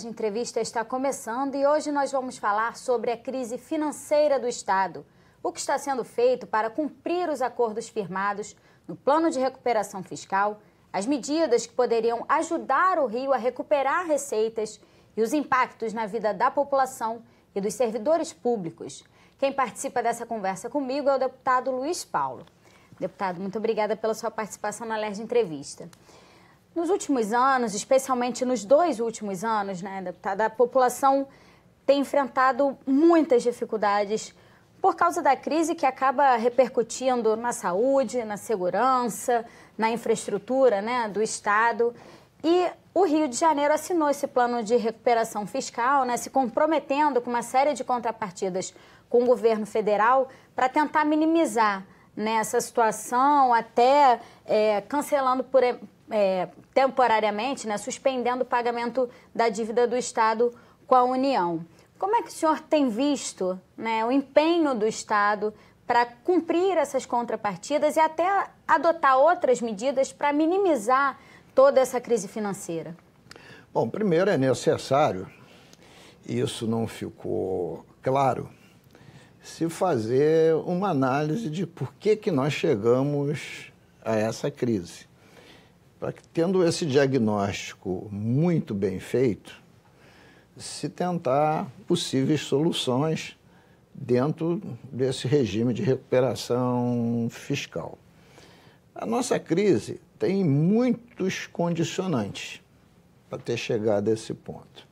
Alerj Entrevista está começando e hoje nós vamos falar sobre a crise financeira do Estado. O que está sendo feito para cumprir os acordos firmados no Plano de Recuperação Fiscal, as medidas que poderiam ajudar o Rio a recuperar receitas e os impactos na vida da população e dos servidores públicos. Quem participa dessa conversa comigo é o deputado Luiz Paulo. Deputado, muito obrigada pela sua participação na Alerj Entrevista. Nos últimos anos, especialmente nos 2 últimos anos, né, deputada, a população tem enfrentado muitas dificuldades por causa da crise que acaba repercutindo na saúde, na segurança, na infraestrutura, né, do Estado. E o Rio de Janeiro assinou esse plano de recuperação fiscal, né, se comprometendo com uma série de contrapartidas com o governo federal para tentar minimizar, né, essa situação, até cancelando temporariamente, né, suspendendo o pagamento da dívida do Estado com a União. Como é que o senhor tem visto, né, o empenho do Estado para cumprir essas contrapartidas e até adotar outras medidas para minimizar toda essa crise financeira? Bom, primeiro é necessário, isso não ficou claro, se fazer uma análise de por que nós chegamos a essa crise. Para que, tendo esse diagnóstico muito bem feito, se tentar possíveis soluções dentro desse regime de recuperação fiscal. A nossa crise tem muitos condicionantes para ter chegado a esse ponto.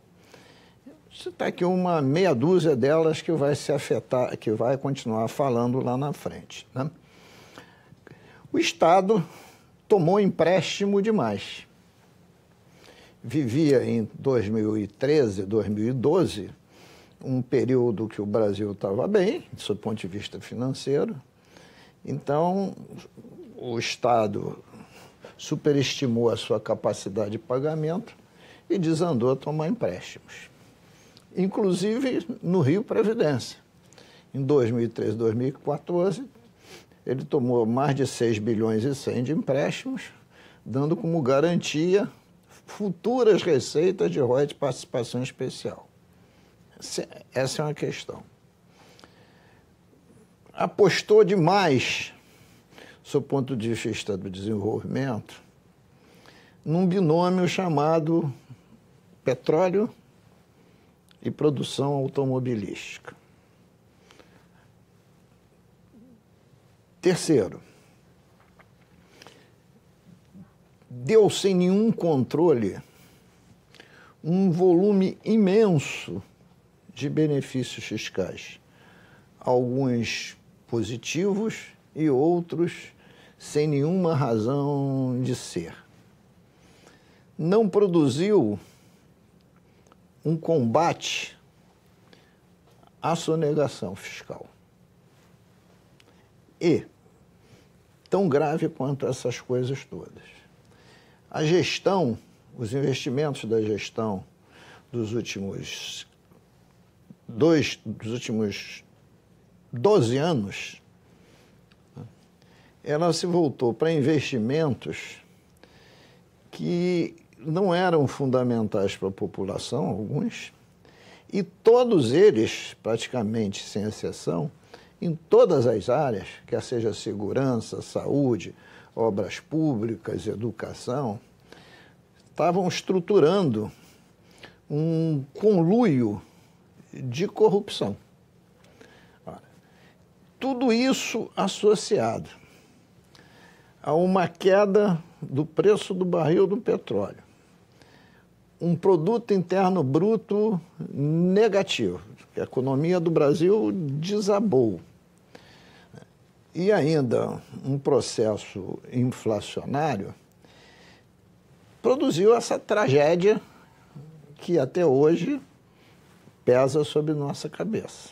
Você está aqui uma meia dúzia delas que vai se afetar, que vai continuar falando lá na frente, né? O Estado tomou empréstimo demais. Vivia em 2013, 2012, um período que o Brasil estava bem, do ponto de vista financeiro. Então, o Estado superestimou a sua capacidade de pagamento e desandou a tomar empréstimos. Inclusive no Rio Previdência. Em 2013, 2014, ele tomou mais de 6 bilhões e 100 de empréstimos, dando como garantia futuras receitas de royalties de participação especial. Essa é uma questão. Apostou demais, do ponto de vista do desenvolvimento, num binômio chamado petróleo e produção automobilística. Terceiro, deu sem nenhum controle um volume imenso de benefícios fiscais, alguns positivos e outros sem nenhuma razão de ser. Não produziu um combate à sonegação fiscal. E, tão grave quanto essas coisas todas, a gestão, os investimentos da gestão dos últimos 12 anos, ela se voltou para investimentos que não eram fundamentais para a população, alguns, e todos eles, praticamente sem exceção, em todas as áreas, quer seja segurança, saúde, obras públicas, educação, estavam estruturando um conluio de corrupção. Tudo isso associado a uma queda do preço do barril do petróleo, um produto interno bruto negativo, a economia do Brasil desabou, e ainda um processo inflacionário produziu essa tragédia que até hoje pesa sobre nossa cabeça.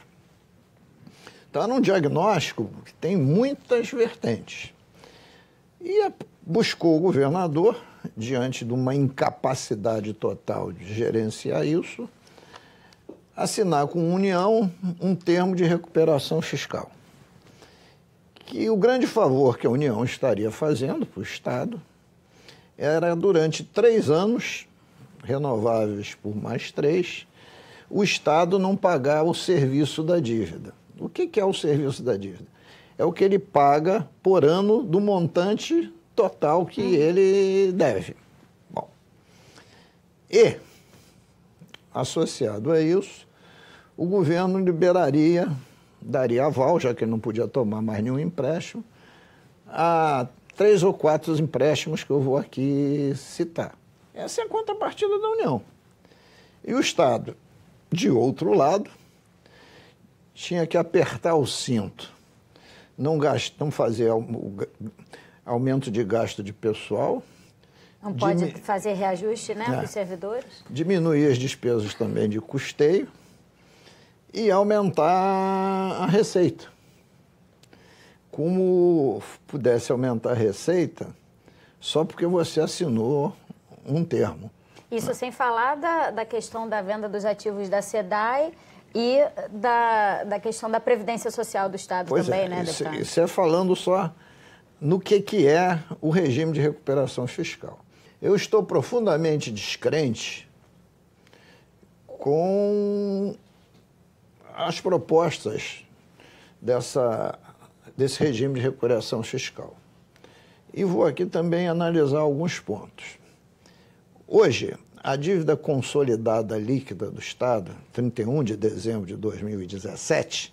Então, era um diagnóstico que tem muitas vertentes. E buscou o governador, diante de uma incapacidade total de gerenciar isso, assinar com a União um termo de recuperação fiscal. Que o grande favor que a União estaria fazendo para o Estado era, durante 3 anos, renováveis por mais 3, o Estado não pagar o serviço da dívida. O que é o serviço da dívida? É o que ele paga por ano do montante total que ele deve. Bom, e, associado a isso, o governo daria aval, já que ele não podia tomar mais nenhum empréstimo, a 3 ou 4 empréstimos que eu vou aqui citar. Essa é a contrapartida da União. E o Estado, de outro lado, tinha que apertar o cinto, não fazer aumento de gasto de pessoal. Não pode fazer reajuste, né, para os servidores? Diminuir as despesas também de custeio e aumentar a receita. Como pudesse aumentar a receita só porque você assinou um termo. Isso sem falar da questão da venda dos ativos da SEDAI e da questão da Previdência Social do Estado também, né, deputado? Isso é falando só no que é o regime de recuperação fiscal. Eu estou profundamente descrente com as propostas desse regime de recuperação fiscal. E vou aqui também analisar alguns pontos. Hoje, a dívida consolidada líquida do Estado, 31 de dezembro de 2017,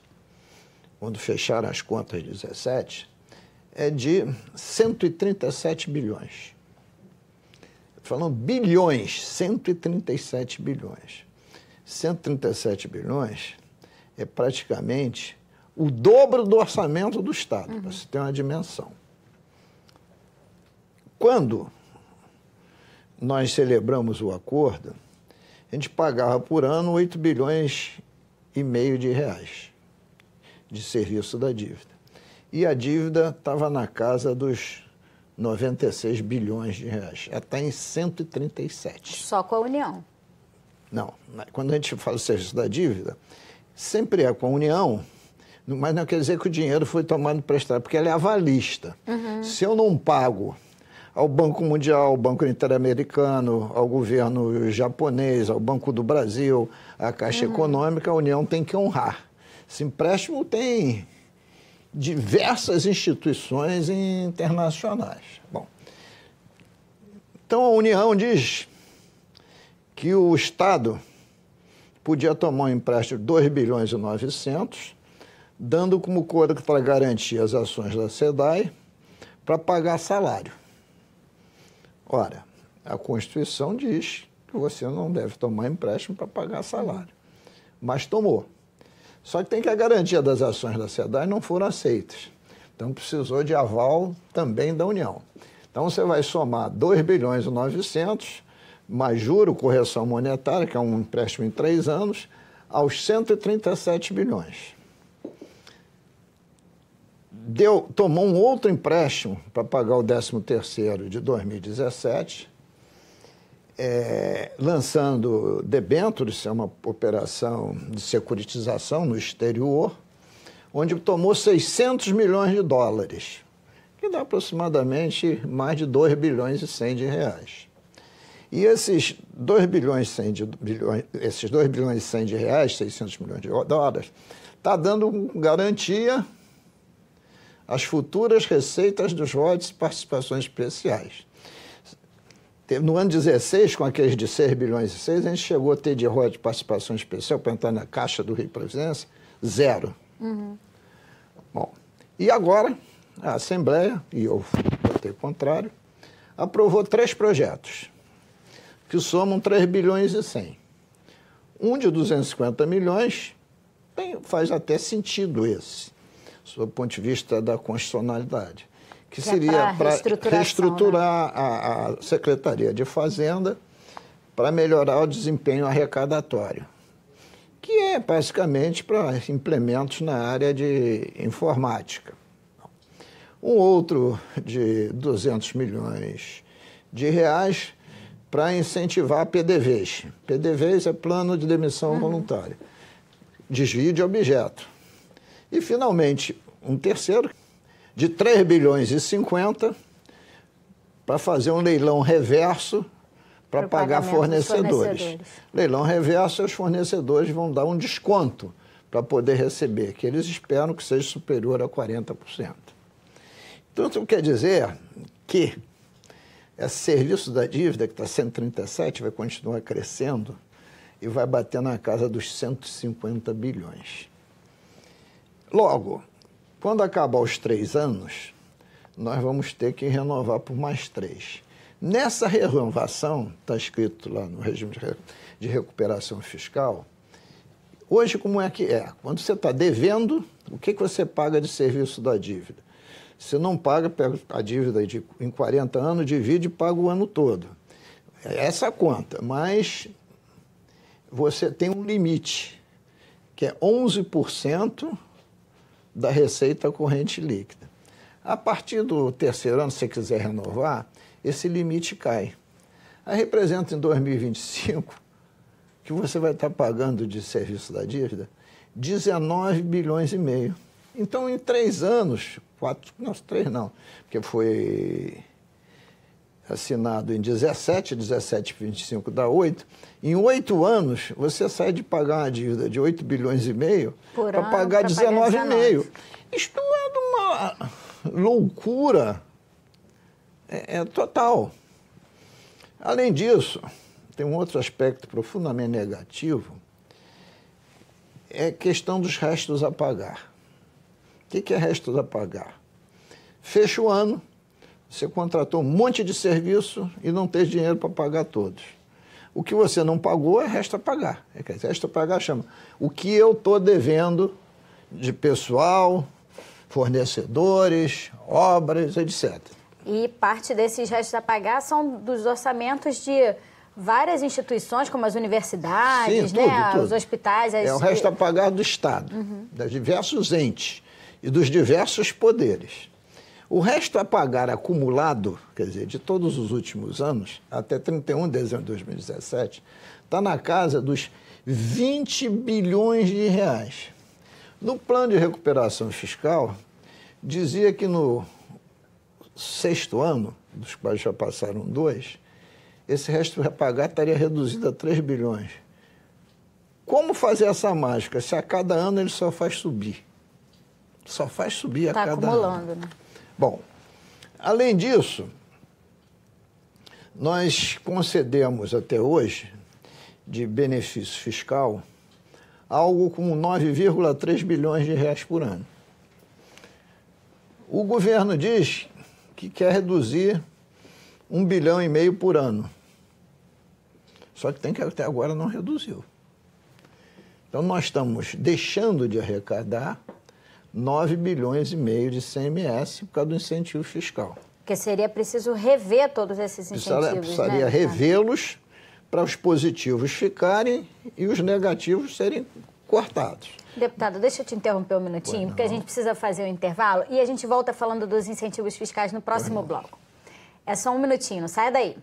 quando fecharam as contas de 2017, é de 137 bilhões. Falando bilhões, 137 bilhões. 137 bilhões é praticamente o dobro do orçamento do Estado, para você ter uma dimensão. Quando nós celebramos o acordo, a gente pagava por ano 8 bilhões e meio de reais de serviço da dívida. E a dívida estava na casa dos 96 bilhões de reais. Ela está em 137. Só com a União? Não. Quando a gente fala do serviço da dívida, sempre é com a União, mas não quer dizer que o dinheiro foi tomado emprestado, porque ela é avalista. Se eu não pago ao Banco Mundial, ao Banco Interamericano, ao governo japonês, ao Banco do Brasil, à Caixa Econômica, a União tem que honrar. Esse empréstimo tem diversas instituições internacionais. Bom, então a União diz que o Estado podia tomar um empréstimo de 2 bilhões e 900, dando como contragarantia as ações da SEDAI para pagar salário. Ora, a Constituição diz que você não deve tomar empréstimo para pagar salário, mas tomou. Só que tem que a garantia das ações da SEDAI não foram aceitas. Então precisou de aval também da União. Então você vai somar 2 bilhões e 900, mais juro, correção monetária, que é um empréstimo em 3 anos, aos 137 bilhões. Tomou um outro empréstimo para pagar o 13º de 2017, lançando debêntures, isso é uma operação de securitização no exterior, onde tomou 600 milhões de dólares, que dá aproximadamente mais de 2 bilhões e 100 de reais. E esses 2 bilhões e 100 de reais, 600 milhões de dólares, está dando garantia às futuras receitas dos royalties e participações especiais. No ano 16, com aqueles de 6 bilhões e 6, a gente chegou a ter de royalties de participação especial para entrar na Caixa do Rio Previdência, 0. Bom, e agora a Assembleia, e eu votei o contrário, aprovou 3 projetos, que somam 3 bilhões e 100. Um de 250 milhões faz até sentido esse, sob o ponto de vista da constitucionalidade, que seria para reestruturar, né, a Secretaria de Fazenda para melhorar o desempenho arrecadatório, que é basicamente para implementos na área de informática. Um outro de 200 milhões de reais para incentivar PDVs. PDVs é Plano de Demissão Voluntária, desvio de objeto. E, finalmente, um terceiro de 3 bilhões e 50 para fazer um leilão reverso para pagar fornecedores. Leilão reverso, os fornecedores vão dar um desconto para poder receber, que eles esperam que seja superior a 40%. Então, isso quer dizer que esse serviço da dívida, que está 137, vai continuar crescendo e vai bater na casa dos 150 bilhões. Logo, quando acabar os 3 anos, nós vamos ter que renovar por mais 3. Nessa renovação, está escrito lá no regime de recuperação fiscal, hoje como é que é? Quando você está devendo, o que você paga de serviço da dívida? Você não paga, pega a dívida em 40 anos, divide e paga o ano todo. É essa a conta, mas você tem um limite, que é 11% da receita corrente líquida. A partir do 3º ano, se você quiser renovar, esse limite cai. Aí representa em 2025 que você vai estar pagando de serviço da dívida 19 bilhões e meio. Então, em 3 anos, 3 não, porque foi assinado em 17, 25 dá 8. Em 8 anos, você sai de pagar uma dívida de 8 bilhões e meio para pagar 19,5. Isto é de uma loucura total. Além disso, tem um outro aspecto profundamente negativo, é a questão dos restos a pagar. O que é restos a pagar? Fecha o ano, você contratou um monte de serviço e não tem dinheiro para pagar todos. O que você não pagou é resto a pagar. Resto a pagar chama o que eu estou devendo de pessoal, fornecedores, obras, etc. E parte desses restos a pagar são dos orçamentos de várias instituições, como as universidades, sim, né? tudo. Os hospitais. É o resto a pagar do Estado, dos diversos entes e dos diversos poderes. O resto a pagar acumulado, quer dizer, de todos os últimos anos, até 31 de dezembro de 2017, está na casa dos 20 bilhões de reais. No plano de recuperação fiscal, dizia que no 6º ano, dos quais já passaram 2, esse resto a pagar estaria reduzido a 3 bilhões. Como fazer essa mágica se a cada ano ele só faz subir? Só faz subir a cada ano. Está acumulando, né? Bom, além disso, nós concedemos até hoje, de benefício fiscal, algo como 9,3 bilhões de reais por ano. O governo diz que quer reduzir 1,5 bilhão por ano. Só que tem que até agora não reduziu. Então nós estamos deixando de arrecadar 9,5 bilhões de ICMS por causa do incentivo fiscal. Porque seria preciso rever todos esses incentivos, precisaria revê-los para os positivos ficarem e os negativos serem cortados. Deputado, deixa eu te interromper um minutinho, porque a gente precisa fazer um intervalo e a gente volta falando dos incentivos fiscais no próximo bloco. É só um minutinho, não saia daí.